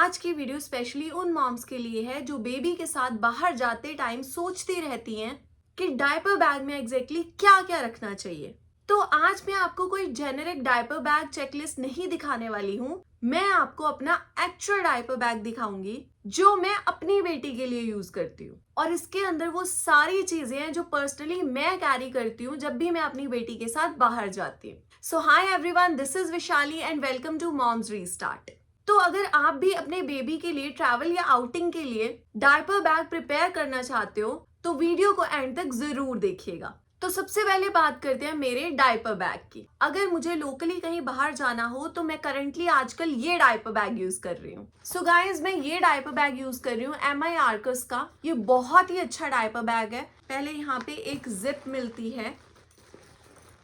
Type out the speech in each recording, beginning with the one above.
आज की video specially उन मॉम्स के लिए है जो बेबी के साथ बाहर जाते टाइम सोचती रहती हैं कि डायपर बैग में एग्जैक्टली क्या क्या रखना चाहिए। तो आज मैं आपको कोई जेनेरिक डायपर बैग चेकलिस्ट नहीं दिखाने वाली हूँ। मैं आपको अपना एक्चुअल डायपर बैग दिखाऊंगी जो मैं अपनी बेटी के लिए यूज करती हूँ, और इसके अंदर वो सारी चीजें हैं जो पर्सनली मैं कैरी करती हूँ जब भी मैं अपनी बेटी के साथ बाहर जाती हूँ। So hi everyone, this is Vishali and welcome to moms restart. तो अगर आप भी अपने बेबी के लिए ट्रैवल या आउटिंग के लिए डायपर बैग प्रिपेयर करना चाहते हो तो वीडियो को एंड तक जरूर देखिएगा। तो सबसे पहले बात करते हैं मेरे डायपर बैग की। अगर मुझे लोकली कहीं बाहर जाना हो तो मैं करंटली आजकल ये डायपर बैग यूज कर रही हूँ। सो गाइस, मैं ये डायपर बैग यूज कर रही हूँ MI आर्कस का। ये बहुत ही अच्छा डायपर बैग है। पहले यहाँ पे एक जिप मिलती है,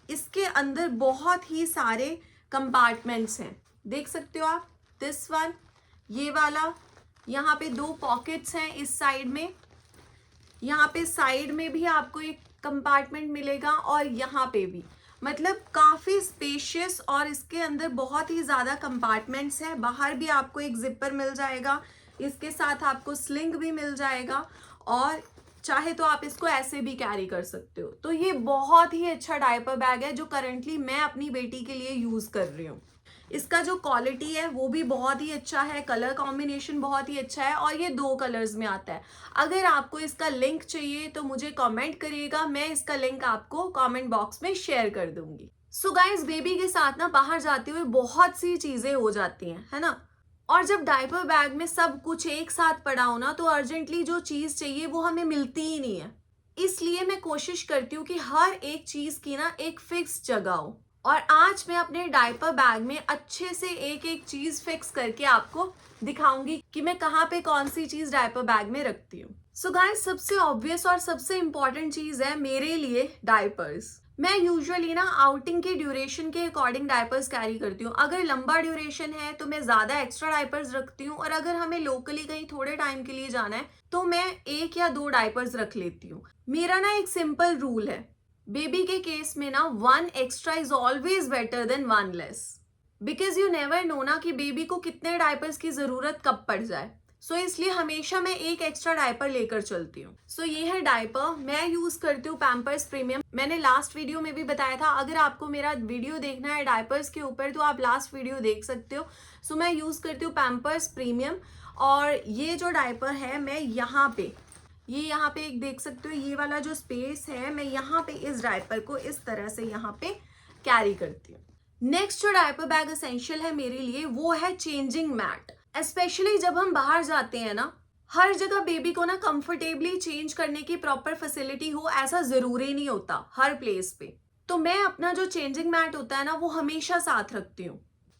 इसके अंदर बहुत ही सारे कंपार्टमेंट्स हैं, देख सकते हो आप। दिस वन, ये वाला, यहाँ पे 2 पॉकेट्स हैं इस साइड में, यहाँ पे साइड में भी आपको एक कंपार्टमेंट मिलेगा और यहाँ पे भी, मतलब काफी स्पेशियस, और इसके अंदर बहुत ही ज्यादा कंपार्टमेंट्स हैं। बाहर भी आपको एक जिपर मिल जाएगा, इसके साथ आपको स्लिंग भी मिल जाएगा, और चाहे तो आप इसको ऐसे भी कैरी कर सकते हो। तो ये बहुत ही अच्छा डायपर बैग है जो करंटली मैं अपनी बेटी के लिए यूज कर रही हूँ। इसका जो क्वालिटी है वो भी बहुत ही अच्छा है, कलर कॉम्बिनेशन बहुत ही अच्छा है, और ये 2 कलर्स में आता है। अगर आपको इसका लिंक चाहिए तो मुझे कमेंट करिएगा, मैं इसका लिंक आपको कमेंट बॉक्स में शेयर कर दूंगी। सो गाइस, बेबी के साथ ना बाहर जाते हुए बहुत सी चीजें हो जाती हैं, है ना। और जब डायपर बैग में सब कुछ एक साथ पड़ा हो ना, तो अर्जेंटली जो चीज चाहिए वो हमें मिलती ही नहीं है। इसलिए मैं कोशिश करती हूँ कि हर एक चीज की ना एक फिक्स जगह हो, और आज मैं अपने डायपर बैग में अच्छे से एक एक चीज फिक्स करके आपको दिखाऊंगी कि मैं कहाँ पे कौन सी चीज डायपर बैग में रखती हूँ। सो गाइस, सबसे ऑब्वियस और सबसे इंपॉर्टेंट चीज है मेरे लिए डायपर्स। मैं यूजुअली ना आउटिंग के ड्यूरेशन के अकॉर्डिंग डायपर्स कैरी करती हूँ। अगर लंबा ड्यूरेशन है तो मैं ज्यादा एक्स्ट्रा डायपर्स रखती हूँ, और अगर हमें लोकली कहीं थोड़े टाइम के लिए जाना है तो मैं 1 या 2 डायपर्स रख लेती हूँ। मेरा ना एक सिंपल रूल है, बेबी के केस में ना 1 extra is always better than 1 less, because you never know ना कि बेबी को कितने डायपर्स की जरूरत कब पड़ जाए। सो इसलिए हमेशा मैं 1 एक्स्ट्रा डायपर लेकर चलती हूँ। सो ये है डायपर, मैं यूज करती हूँ पैम्पर्स प्रीमियम। मैंने लास्ट वीडियो में भी बताया था, अगर आपको मेरा वीडियो देखना है डायपर्स के ऊपर तो आप लास्ट वीडियो देख सकते हो। सो मैं यूज करती हूँ पैम्पर्स प्रीमियम, और ये जो डायपर है मैं यहाँ पे एक देख सकते हो, ये वाला जो स्पेस है, मैं यहाँ पे इस डायपर को इस तरह से यहाँ पे कैरी करती हूँ। नेक्स्ट जो डायपर बैग एसेंशियल है मेरे लिए वो है चेंजिंग मैट। स्पेशली जब हम बाहर जाते हैं ना, हर जगह बेबी को ना कंफर्टेबली चेंज करने की प्रॉपर फैसिलिटी हो ऐसा जरूरी नहीं होता हर प्लेस पे। तो मैं अपना जो चेंजिंग मैट होता है ना वो हमेशा साथ रखती हूँ।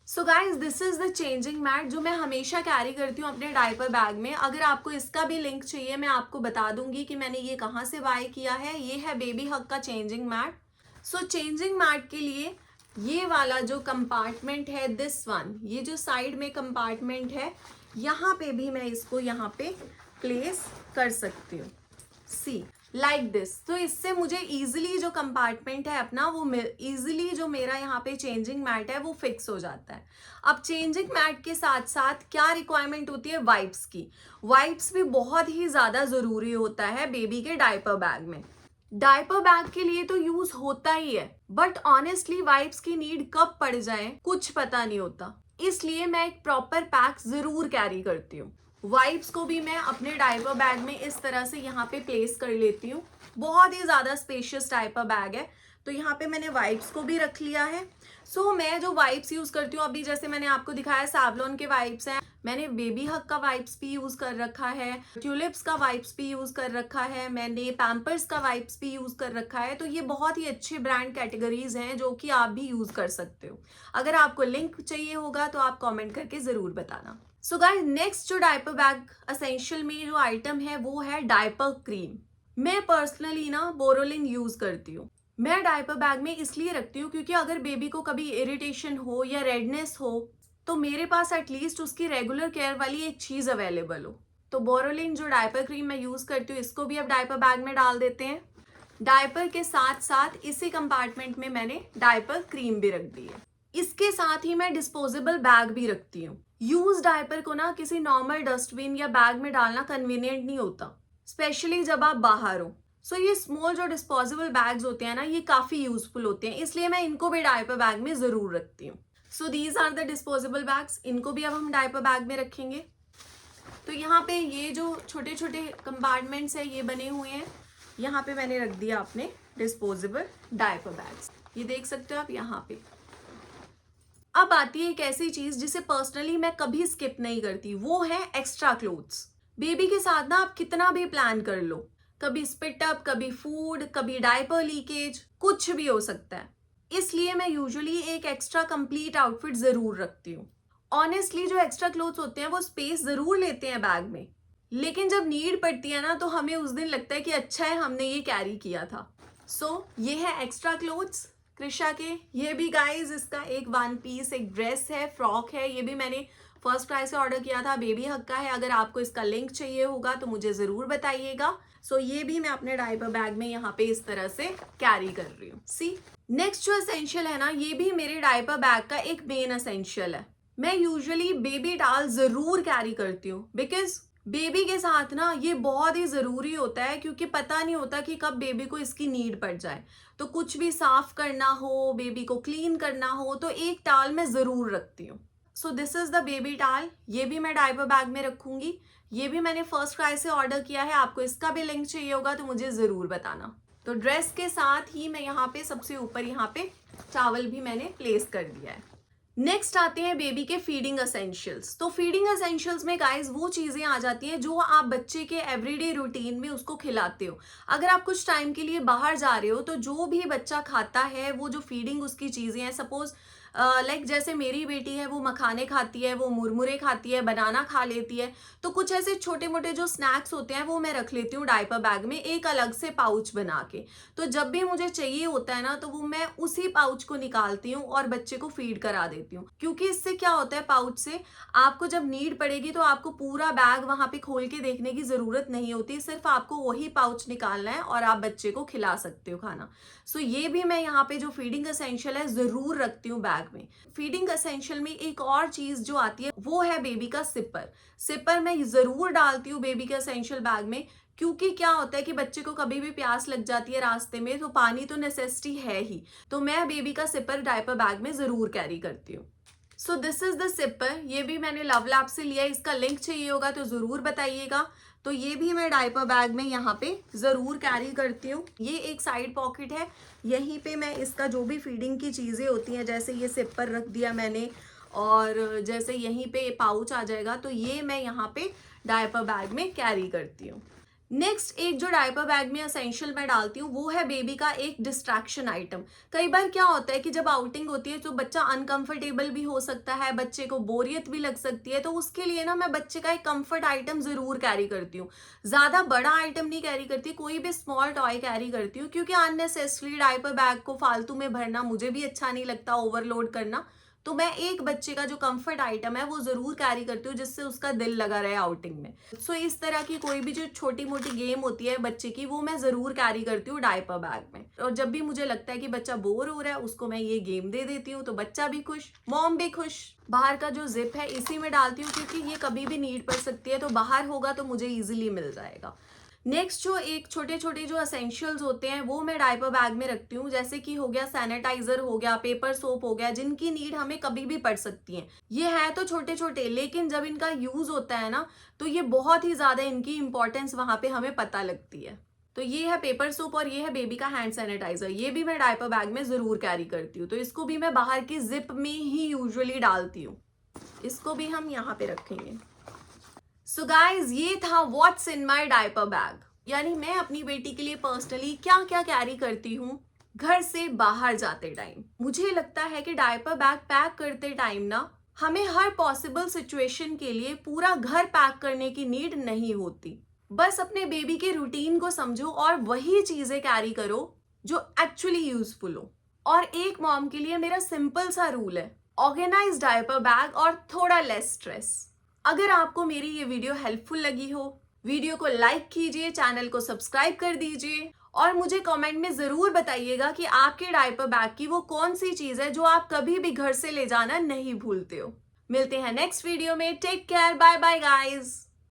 So guys, this is the changing mat जो मैं हमेशा कैरी करती हूँ अपने डायपर बैग में। अगर आपको इसका भी लिंक चाहिए मैं आपको बता दूंगी कि मैंने ये कहाँ से बाय किया है। ये है बेबी हग का चेंजिंग मैट। सो चेंजिंग मैट के लिए ये वाला जो कंपार्टमेंट है, दिस वन, ये जो साइड में कंपार्टमेंट है, यहाँ पे भी मैं इसको यहाँ पे प्लेस कर सकती हूँ, सी लाइक दिस। तो इससे मुझे इजीली जो कंपार्टमेंट है अपना, वो इजीली जो मेरा यहाँ पे चेंजिंग मैट है वो फिक्स हो जाता है। अब चेंजिंग मैट के साथ साथ क्या रिक्वायरमेंट होती है, वाइप्स की। वाइप्स भी बहुत ही ज्यादा जरूरी होता है बेबी के डायपर बैग में। डायपर बैग के लिए तो यूज होता ही है, बट ऑनेस्टली वाइप्स की नीड कब पड़ जाए कुछ पता नहीं होता, इसलिए मैं एक प्रॉपर पैक जरूर कैरी करती हूँ। वाइप्स को भी मैं अपने डायपर बैग में इस तरह से यहाँ पे प्लेस कर लेती हूँ। बहुत ही ज्यादा स्पेशियस डायपर बैग है, तो यहाँ पे मैंने वाइप्स को भी रख लिया है। सो मैं जो वाइप्स यूज करती हूँ, अभी जैसे मैंने आपको दिखाया सैवलॉन के वाइप्स हैं, मैंने बेबी हग का वाइप्स भी यूज कर रखा है, ट्यूलिप्स का वाइप्स भी यूज कर रखा है, मैंने पैम्पर्स का वाइप्स भी यूज कर रखा है। तो ये बहुत ही अच्छे ब्रांड कैटेगरीज हैं जो कि आप भी यूज कर सकते हो। अगर आपको लिंक चाहिए होगा तो आप कमेंट करके जरूर बताना। सो गाइस, नेक्स्ट जो डायपर बैग एसेंशियल में जो आइटम है वो है डायपर क्रीम। मैं पर्सनली ना बोरोलिन यूज करती हूँ। मैं डायपर बैग में इसलिए रखती हूँ क्योंकि अगर बेबी को कभी इरिटेशन हो या रेडनेस हो तो मेरे पास एटलीस्ट उसकी रेगुलर केयर वाली एक चीज अवेलेबल हो। तो बोरोलिन जो डायपर क्रीम मैं यूज करती हूँ, इसको भी अब डायपर बैग में डाल देते हैं। डायपर के साथ साथ इसी कंपार्टमेंट में मैंने डायपर क्रीम भी रख दी है। इसके साथ ही मैं डिस्पोजेबल बैग भी रखती हूँ। यूज डायपर को ना किसी नॉर्मल डस्टबिन या बैग में डालना कन्वीनियंट नहीं होता, स्पेशली जब आप बाहर हो। सो ये स्मॉल जो डिस्पोजेबल बैग्स होते हैं ना, ये काफी यूजफुल होते हैं, इसलिए मैं इनको भी डायपर बैग में जरूर रखती हूँ। So these are the disposable bags, इनको भी अब हम डायपर बैग में रखेंगे। तो यहाँ पे ये जो छोटे छोटे कंपार्टमेंट्स है ये बने हुए हैं, यहाँ पे मैंने रख दिया अपने डिस्पोजेबल डायपर बैग्स, ये देख सकते हो आप यहाँ पे। अब आती है एक ऐसी चीज जिसे पर्सनली मैं कभी स्किप नहीं करती, वो है एक्स्ट्रा क्लोथ्स। बेबी के साथ ना आप कितना भी प्लान कर लो, कभी स्पिट अप, कभी फूड, कभी डायपर लीकेज, कुछ भी हो सकता है, इसलिए मैं यूजुअली एक एक्स्ट्रा कंप्लीट आउटफिट जरूर रखती हूँ। ऑनेस्टली जो एक्स्ट्रा क्लोथ्स होते हैं वो स्पेस जरूर लेते हैं बैग में, लेकिन जब नीड पड़ती है ना तो हमें उस दिन लगता है कि अच्छा है हमने ये कैरी किया था। सो ये है एक्स्ट्रा क्लोथ्स कृषा के। ये भी गाइस इसका एक वन पीस एक ड्रेस है, फ्रॉक है, ये भी मैंने फर्स्ट क्राई से ऑर्डर किया था, बेबी हक का है। अगर आपको इसका लिंक चाहिए होगा तो मुझे जरूर बताइएगा। सो ये भी मैं अपने डायपर बैग में यहाँ पे इस तरह से कैरी कर रही हूँ। सी नेक्स्ट जो एसेंशियल है ना, ये भी मेरे डायपर बैग का एक मेन एसेंशियल है। मैं यूजुअली बेबी टॉवल जरूर कैरी करती हूँ, बिकॉज बेबी के साथ ना ये बहुत ही जरूरी होता है, क्योंकि पता नहीं होता कि कब बेबी को इसकी नीड पड़ जाए। तो कुछ भी साफ करना हो, बेबी को क्लीन करना हो, तो एक टॉवल मैं जरूर रखती हूँ। So this is the baby towel, ये भी मैं डायपर बैग में रखूंगी। ये भी मैंने फर्स्ट क्राई से ऑर्डर किया है, आपको इसका भी लिंक चाहिए होगा तो मुझे जरूर बताना। तो ड्रेस के साथ ही मैं यहाँ पे सबसे ऊपर यहाँ पे टॉवल भी मैंने प्लेस कर दिया है। नेक्स्ट आते हैं बेबी के फीडिंग एसेंशियल्स। तो फीडिंग एसेंशियल्स में गाइस वो चीजें आ जाती हैं जो आप बच्चे के एवरीडे रूटीन में उसको खिलाते हो। अगर आप कुछ टाइम के लिए बाहर जा रहे हो तो जो भी बच्चा खाता है, वो जो फीडिंग उसकी चीजें हैं, सपोज लाइक जैसे मेरी बेटी है वो मखाने खाती है, वो मुरमुरे खाती है, बनाना खा लेती है, तो कुछ ऐसे छोटे मोटे जो स्नैक्स होते हैं वो मैं रख लेती हूँ डायपर बैग में एक अलग से पाउच बना के। तो जब भी मुझे चाहिए होता है ना तो वो मैं उसी पाउच को निकालती हूँ और बच्चे को फीड करा देती हूँ। क्योंकि इससे क्या होता है, पाउच से आपको जब नीड पड़ेगी तो आपको पूरा बैग वहां पे खोल के देखने की जरूरत नहीं होती, सिर्फ आपको वही पाउच निकालना है और आप बच्चे को खिला सकते हो खाना। सो ये भी मैं यहाँ पे जो फीडिंग एसेंशियल है जरूर रखती हूँ बैग में। फीडिंग एसेंशियल में एक और चीज जो आती है वो है बेबी का सिपर। सिपर मैं जरूर डालती हूँ बेबी के एसेंशियल बैग में, क्योंकि क्या होता है कि बच्चे को कभी भी प्यास लग जाती है रास्ते में, तो पानी तो नेसेसिटी है ही, तो मैं बेबी का सिपर डायपर बैग में जरूर कैरी करती हूँ। So this is the sipper, ये भी मैंने लव लैब से लिया है, इसका लिंक चाहिए होगा तो जरूर बताइएगा। तो ये भी मैं डायपर बैग में यहाँ पे जरूर कैरी करती हूँ। ये एक साइड पॉकेट है, यहीं पे मैं इसका जो भी फीडिंग की चीजें होती हैं, जैसे ये सिपर रख दिया मैंने, और जैसे यहीं पे पाउच आ जाएगा, तो ये मैं यहाँ पे डायपर बैग में कैरी करती हूँ। नेक्स्ट एक जो डायपर बैग में एसेंशियल मैं डालती हूँ वो है बेबी का एक डिस्ट्रैक्शन आइटम। कई बार क्या होता है कि जब आउटिंग होती है तो बच्चा अनकंफर्टेबल भी हो सकता है, बच्चे को बोरियत भी लग सकती है, तो उसके लिए ना मैं बच्चे का एक कंफर्ट आइटम जरूर कैरी करती हूँ। ज्यादा बड़ा आइटम नहीं कैरी करती, कोई भी स्मॉल टॉय कैरी करती हूँ, क्योंकि अननेसेसरी डायपर बैग को फालतू में भरना मुझे भी अच्छा नहीं लगता, ओवरलोड करना। तो मैं एक बच्चे का जो कंफर्ट आइटम है वो जरूर कैरी करती हूँ, जिससे उसका दिल लगा रहे आउटिंग में। सो इस तरह की कोई भी जो छोटी मोटी गेम होती है बच्चे की, वो मैं जरूर कैरी करती हूँ डायपर बैग में। और जब भी मुझे लगता है कि बच्चा बोर हो रहा है, उसको मैं ये गेम दे देती हूँ, तो बच्चा भी खुश, मॉम भी खुश। बाहर का जो जिप है इसी में डालती हूँ, क्योंकि ये कभी भी नीड पड़ सकती है, तो बाहर होगा तो मुझे ईजिली मिल जाएगा। नेक्स्ट जो एक छोटे छोटे जो एसेंशियल्स होते हैं वो मैं डायपर बैग में रखती हूँ, जैसे कि हो गया सैनिटाइजर, हो गया पेपर सोप, हो गया, जिनकी नीड हमें कभी भी पड़ सकती है। ये है तो छोटे छोटे, लेकिन जब इनका यूज होता है ना तो ये बहुत ही ज्यादा इनकी इंपॉर्टेंस वहां पे हमें पता लगती है। तो ये है पेपर सोप और ये है बेबी का हैंड सैनिटाइजर, ये भी मैं डायपर बैग में जरूर कैरी करती हूँ। तो इसको भी मैं बाहर की जिप में ही यूजुअली डालती हूँ, इसको भी हम यहाँ पे रखेंगे। सो गाइज ये था what's in my diaper bag, यानी मैं अपनी बेटी के लिए पर्सनली क्या क्या कैरी करती हूँ घर से बाहर जाते टाइम। मुझे लगता है कि डायपर बैग पैक करते टाइम ना हमें हर पॉसिबल सिचुएशन के लिए पूरा घर पैक करने की नीड नहीं होती। बस अपने बेबी के रूटीन को समझो और वही चीजें कैरी करो जो एक्चुअली यूजफुल हो। और एक मॉम के लिए मेरा सिंपल सा रूल है, ऑर्गेनाइज डायपर बैग और थोड़ा लेस स्ट्रेस। अगर आपको मेरी ये वीडियो हेल्पफुल लगी हो, वीडियो को लाइक कीजिए, चैनल को सब्सक्राइब कर दीजिए और मुझे कमेंट में जरूर बताइएगा कि आपके डायपर बैग की वो कौन सी चीज है जो आप कभी भी घर से ले जाना नहीं भूलते हो। मिलते हैं नेक्स्ट वीडियो में। Take care, bye bye guys.